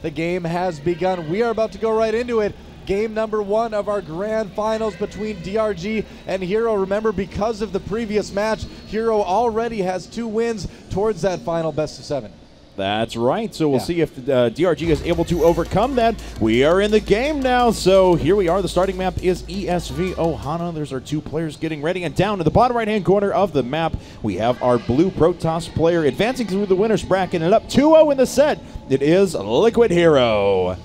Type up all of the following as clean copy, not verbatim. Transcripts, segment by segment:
The game has begun. We are about to go right into it. Game number 1 of our grand finals between DRG and HerO. Remember, because of the previous match, HerO already has 2 wins towards that final best of 7. That's right. So we'll see if DRG is able to overcome that. We are in the game now. So here we are. The starting map is ESV Ohana. There's our 2 players getting ready. And down in the bottom right-hand corner of the map, we have our blue Protoss player advancing through the winner's bracket and up 2-0 in the set. It is Liquid HerO.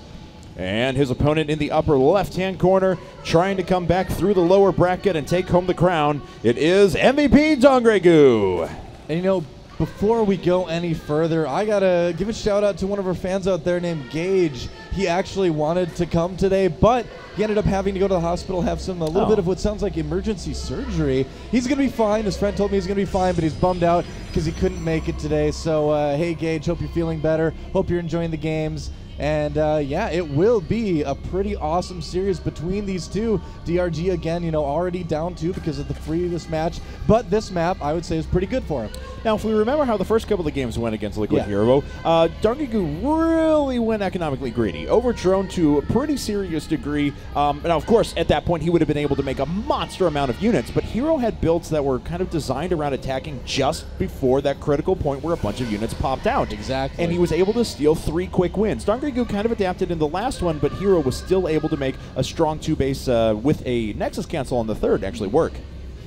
And his opponent in the upper left-hand corner trying to come back through the lower bracket and take home the crown. It is MVP.DongRaeGu. And you know, before we go any further, I gotta give a shout out to one of our fans out there named Gage. He actually wanted to come today, but he ended up having to go to the hospital, have a little bit of what sounds like emergency surgery. He's gonna be fine. His friend told me he's gonna be fine, but he's bummed out because he couldn't make it today. So hey Gage, hope you're feeling better. Hope you're enjoying the games. And yeah, it will be a pretty awesome series between these two. DRG, again, you know, already down 2 because of the previous match. But this map, I would say, is pretty good for him. Now, if we remember how the first couple of games went against Liquid HerO, DongRaeGu really went economically greedy, overthrown to a pretty serious degree. Now, of course, at that point, he would have been able to make a monster amount of units, but HerO had builds that were kind of designed around attacking just before that critical point where a bunch of units popped out. Exactly. And he was able to steal 3 quick wins. DongRaeGu kind of adapted in the last one, but HerO was still able to make a strong 2 base with a Nexus cancel on the 3rd actually work.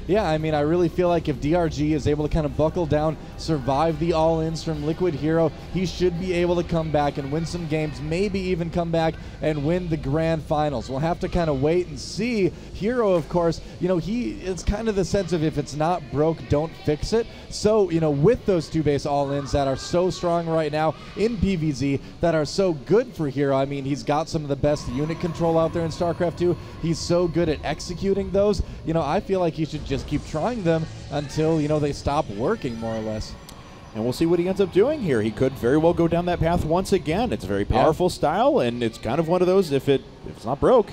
Yeah, I mean, I really feel like if DRG is able to kind of buckle down, survive the all-ins from Liquid HerO, he should be able to come back and win some games, maybe even come back and win the grand finals. We'll have to kind of wait and see. HerO, of course, you know, it's kind of the sense of if it's not broke, don't fix it. So, you know, with those 2 base all-ins that are so strong right now in PvZ, that are so good for HerO, I mean, he's got some of the best unit control out there in StarCraft 2. He's so good at executing those. You know, I feel like he should just keep trying them until, you know, they stop working, more or less. And we'll see what he ends up doing here. He could very well go down that path once again. It's a very powerful style, and it's kind of one of those, if it's not broke,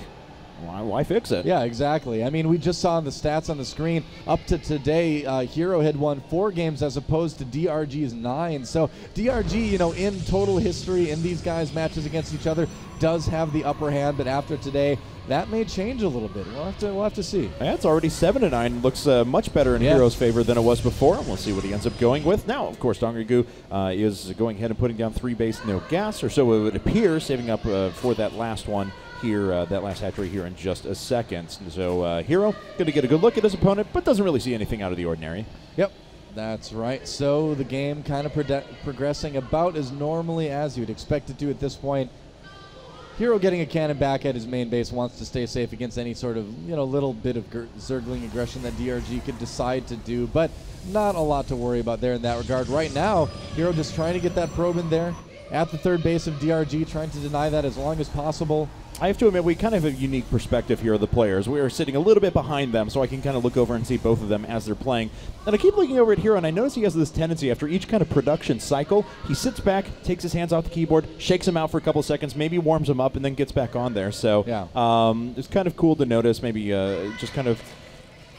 why fix it? Yeah, exactly. I mean, we just saw the stats on the screen. Up to today, HerO had won 4 games as opposed to DRG's 9. So DRG, you know, in total history in these guys' matches against each other, does have the upper hand. But after today, that may change a little bit. We'll have to see. That's already 7-9. Looks much better in HerO's favor than it was before. And we'll see what he ends up going with. Now, of course, DongRaeGu is going ahead and putting down 3 base, no gas, or so it would appear, saving up for that last one here, that last hatchery here in just a second. So HerO going to get a good look at his opponent, but doesn't really see anything out of the ordinary. Yep, that's right. So the game kind of progressing about as normally as you'd expect it to at this point. HerO getting a cannon back at his main base, wants to stay safe against any sort of, you know, little bit of zergling aggression that DRG could decide to do, but not a lot to worry about there in that regard. Right now, HerO just trying to get that probe in there at the 3rd base of DRG, trying to deny that as long as possible. I have to admit, we kind of have a unique perspective here of the players. We are sitting a little bit behind them, so I can kind of look over and see both of them as they're playing. And I keep looking over at HerO, and I notice he has this tendency after each kind of production cycle, he sits back, takes his hands off the keyboard, shakes him out for a couple of seconds, maybe warms him up, and then gets back on there. So it's kind of cool to notice, maybe just kind of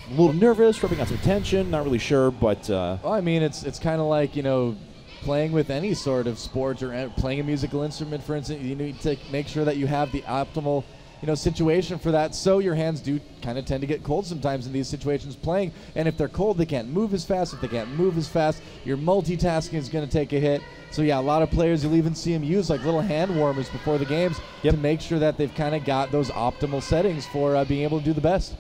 a little nervous, rubbing out some tension, not really sure, but... well, I mean, it's kind of like, you know, playing with any sort of sport or playing a musical instrument, for instance. You need to make sure that you have the optimal, you know, situation for that. So your hands do kind of tend to get cold sometimes in these situations playing. And if they're cold, they can't move as fast. If they can't move as fast, your multitasking is going to take a hit. So yeah, a lot of players, you'll even see them use like little hand warmers before the games to make sure that they've kind of got those optimal settings for being able to do the best.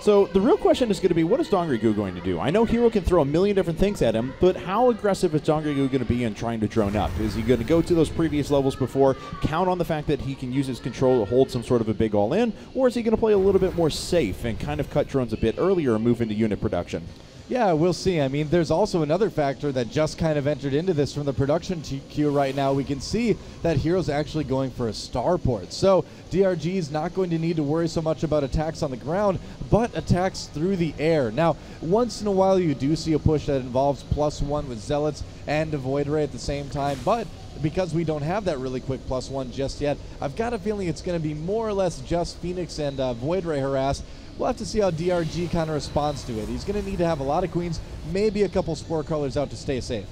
So the real question is going to be, what is DongRaeGu going to do? I know HerO can throw a million different things at him, but how aggressive is DongRaeGu going to be in trying to drone up? Is he going to go to those previous levels before, count on the fact that he can use his control to hold some sort of a big all-in, or is he going to play a little bit more safe and kind of cut drones a bit earlier and move into unit production? Yeah, we'll see. I mean, there's also another factor that just kind of entered into this from the production queue right now. We can see that HerO's actually going for a starport. So DRG is not going to need to worry so much about attacks on the ground, but attacks through the air. Now, once in a while you do see a push that involves +1 with Zealots and a Void Ray at the same time, but because we don't have that really quick +1 just yet, I've got a feeling it's going to be more or less just Phoenix and Void Ray harass. We'll have to see how DRG kind of responds to it. He's going to need to have a lot of queens, maybe a couple spore colors out to stay safe.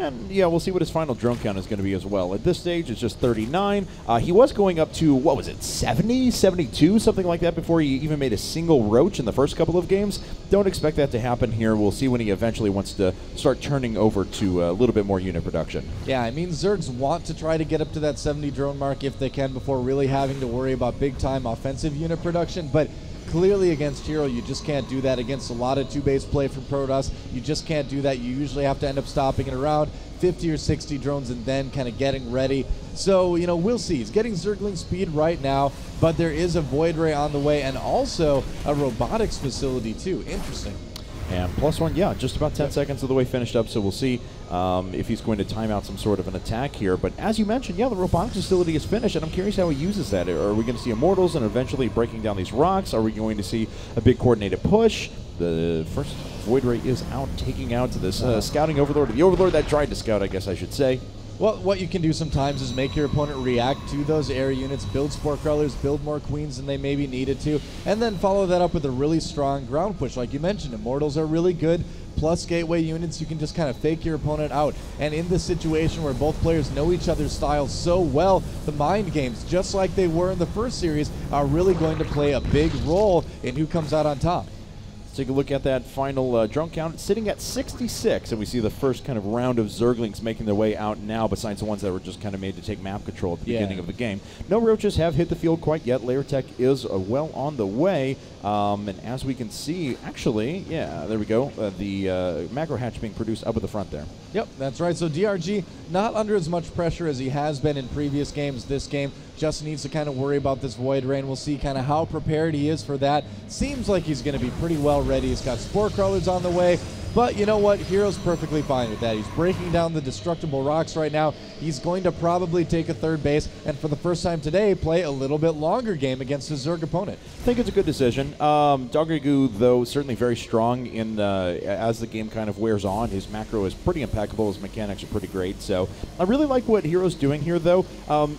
And yeah, we'll see what his final drone count is going to be as well. At this stage, it's just 39. He was going up to, what was it, 70, 72, something like that before he even made a single roach in the first couple of games. Don't expect that to happen here. We'll see when he eventually wants to start turning over to a little bit more unit production. Yeah, I mean, Zergs want to try to get up to that 70 drone mark if they can before really having to worry about big-time offensive unit production, but clearly against HerO, you just can't do that. Against a lot of two-base play from Protoss, you just can't do that. You usually have to end up stopping it around 50 or 60 drones and then kind of getting ready. So, you know, we'll see. He's getting Zergling speed right now, but there is a Void Ray on the way and also a robotics facility too. Interesting. And +1, yeah, just about 10 seconds of the way finished up, so we'll see if he's going to time out some sort of an attack here. But as you mentioned, yeah, the robotics facility is finished, and I'm curious how he uses that. Are we going to see Immortals and eventually breaking down these rocks? Are we going to see a big coordinated push? The first Void Ray is out, taking out this scouting Overlord, the Overlord that tried to scout, I guess I should say. Well, what you can do sometimes is make your opponent react to those air units, build Spore Crawlers, build more Queens than they maybe needed to, and then follow that up with a really strong ground push. Like you mentioned, Immortals are really good, plus Gateway units, you can just kind of fake your opponent out. And in this situation where both players know each other's styles so well, the mind games, just like they were in the first series, are really going to play a big role in who comes out on top. Let's take a look at that final drone count. It's sitting at 66, and we see the first kind of round of Zerglings making their way out now, besides the ones that were just kind of made to take map control at the beginning of the game. No roaches have hit the field quite yet. Layer Tech is well on the way, and as we can see, actually, yeah, there we go, the macro hatch being produced up at the front there. Yep, that's right. So DRG not under as much pressure as he has been in previous games. This game just needs to kind of worry about this Void Rain. We'll see kind of how prepared he is for that. Seems like he's going to be pretty well ready. He's got Spore Crawlers on the way. But you know what? HerO's perfectly fine with that. He's breaking down the destructible rocks right now. He's going to probably take a third base, and for the first time today, play a little bit longer game against his Zerg opponent. I think it's a good decision. DongRaeGu, though, certainly very strong in as the game kind of wears on. His macro is pretty impeccable. His mechanics are pretty great. So I really like what HerO's doing here, though,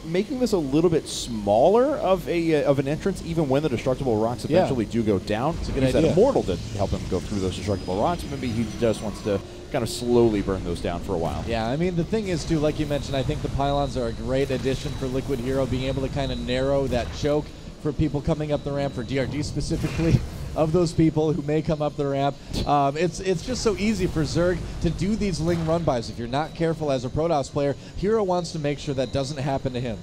making this a little bit smaller of an entrance, even when the destructible rocks eventually do go down. It's a good idea. That Immortal to help him go through those destructible rocks. Maybe he just wants to kind of slowly burn those down for a while. Yeah, I mean, the thing is, too, like you mentioned, I think the pylons are a great addition for Liquid HerO, being able to kind of narrow that choke for people coming up the ramp, for DRG specifically, of those people who may come up the ramp. It's just so easy for Zerg to do these Ling run-bys. If you're not careful as a Protoss player, HerO wants to make sure that doesn't happen to him.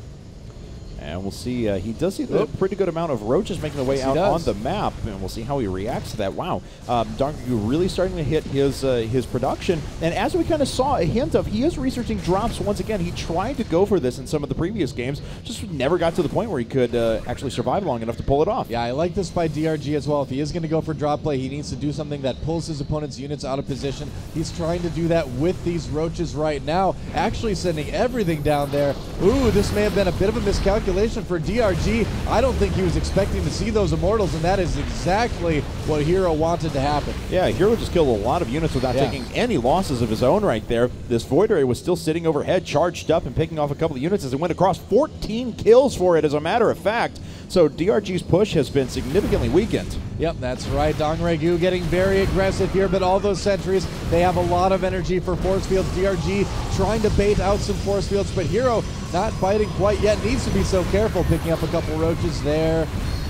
And we'll see. He does see a pretty good amount of roaches making their way out on the map, and we'll see how he reacts to that. Wow, DongRaeGu really starting to hit his production, and as we kind of saw a hint of, he is researching drops once again. He tried to go for this in some of the previous games, just never got to the point where he could actually survive long enough to pull it off. Yeah, I like this by DRG as well. If he is going to go for drop play, he needs to do something that pulls his opponent's units out of position. He's trying to do that with these roaches right now, actually sending everything down there. Ooh, this may have been a bit of a miscalculation for DRG. I don't think he was expecting to see those Immortals, and that is exactly what HerO wanted to happen. Yeah, HerO just killed a lot of units without taking any losses of his own right there. This Void Ray was still sitting overhead, charged up, and picking off a couple of units as it went across. 14 kills for it, as a matter of fact. So DRG's push has been significantly weakened. Yep, that's right. DongRaeGu getting very aggressive here, but all those sentries, they have a lot of energy for force fields. DRG trying to bait out some force fields, but HerO not biting quite yet. Needs to be so careful, picking up a couple roaches there.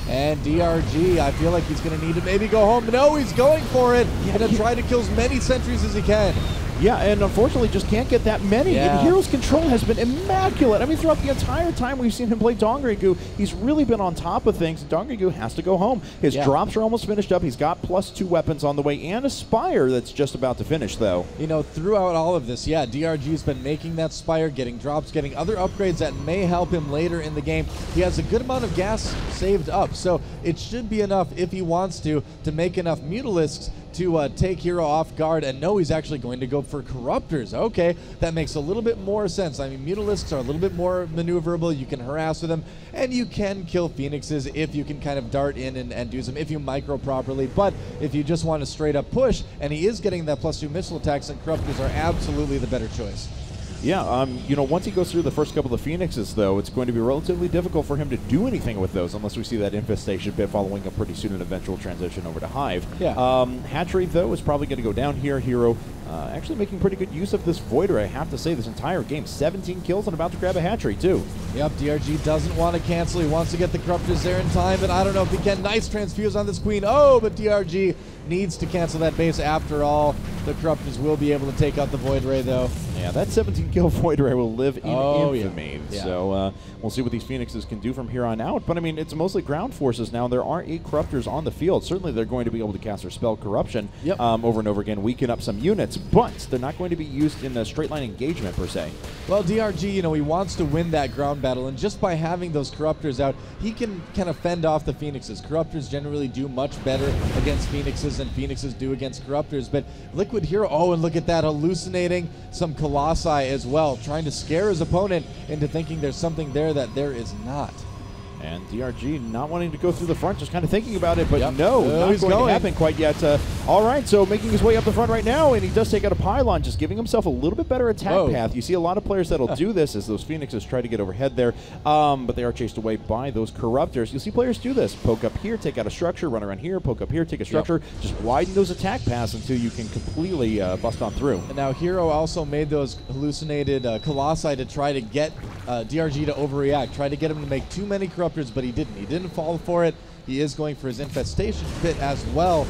And DRG, I feel like he's going to need to maybe go home. No, he's going for it. He's going to try to kill as many sentries as he can. Yeah, and unfortunately just can't get that many. Yeah. And HerO's control has been immaculate. I mean, throughout the entire time we've seen him play DongRaeGu, he's really been on top of things. DongRaeGu has to go home. His drops are almost finished up. He's got +2 weapons on the way and a Spire that's just about to finish, though. You know, throughout all of this, DRG's been making that Spire, getting drops, getting other upgrades that may help him later in the game. He has a good amount of gas saved up, so it should be enough, if he wants to make enough Mutalisks to take HerO off guard. And no, he's actually going to go for Corruptors. Okay, that makes a little bit more sense. I mean, Mutalisks are a little bit more maneuverable. You can harass with them, and you can kill Phoenixes if you can kind of dart in and do some, if you micro properly. But if you just want to straight up push, and he is getting that +2 missile attacks, then Corruptors are absolutely the better choice. Yeah, you know, once he goes through the first couple of Phoenixes, though, it's going to be relatively difficult for him to do anything with those unless we see that Infestation bit following a pretty soon an eventual transition over to Hive. Yeah. Hatchery, though, is probably going to go down here. HerO Actually making pretty good use of this Voider, I have to say, this entire game. 17 kills and about to grab a hat trick, too. Yep, DRG doesn't want to cancel. He wants to get the Corruptors there in time, but I don't know if he can. Nice transfuse on this Queen. Oh, but DRG needs to cancel that base after all. The Corruptors will be able to take out the Void Ray, though. Yeah, that 17-kill Void Ray will live in infamy. Yeah. So we'll see what these Phoenixes can do from here on out. But, I mean, it's mostly ground forces now. There are 8 Corruptors on the field. Certainly they're going to be able to cast their spell Corruption over and over again, weaken up some units. But they're not going to be used in a straight-line engagement, per se. Well, DRG, you know, he wants to win that ground battle, and just by having those Corruptors out, he can kind of fend off the Phoenixes. Corruptors generally do much better against Phoenixes than Phoenixes do against Corruptors, but Liquid HerO, oh, and look at that, hallucinating some Colossi as well, trying to scare his opponent into thinking there's something there that there is not. And DRG not wanting to go through the front, just kind of thinking about it, but no, not he's going to going. happen quite yet. All right, so making his way up the front right now, and he does take out a pylon, just giving himself a little bit better attack path. You see a lot of players that'll do this as those Phoenixes try to get overhead there, but they are chased away by those Corruptors. You'll see players do this. Poke up here, take out a structure, run around here, poke up here, take a structure. Just widen those attack paths until you can completely bust on through. And now HerO also made those hallucinated Colossi to try to get DRG to overreact, try to get him to make too many Corruptors, but he didn't. He didn't fall for it. He is going for his Infestation Pit as well.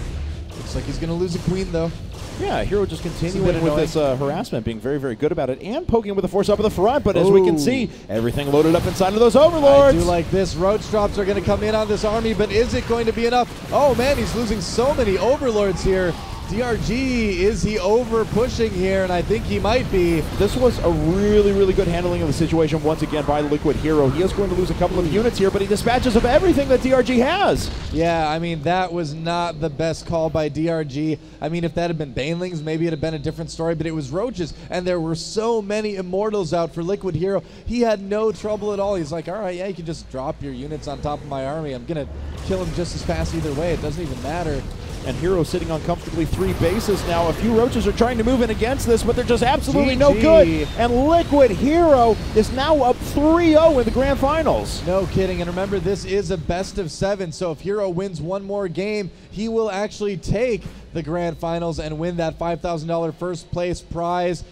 Looks like he's going to lose a Queen, though. Yeah, HerO just continuing with this harassment, being very, very good about it, and poking with the Force up at the front, but as we can see, everything loaded up inside of those Overlords. I do like this. Roach drops are going to come in on this army, but is it going to be enough? Oh, man, he's losing so many Overlords here. DRG, is he over pushing here? And I think he might be. This was a really, really good handling of the situation once again by Liquid HerO. He is going to lose a couple of units here, but he dispatches of everything that DRG has. Yeah, I mean, that was not the best call by DRG. I mean, if that had been Banelings, maybe it'd have been a different story, but it was Roaches, and there were so many Immortals out for Liquid HerO. He had no trouble at all. He's like, all right, yeah, you can just drop your units on top of my army. I'm going to kill him just as fast either way. It doesn't even matter. And HerO sitting on comfortably 3 bases now. A few Roaches are trying to move in against this, but they're just absolutely no good. And Liquid HerO is now up 3-0 in the Grand Finals. No kidding. And remember, this is a best-of-7, so if HerO wins one more game, he will actually take the Grand Finals and win that $5,000 first place prize.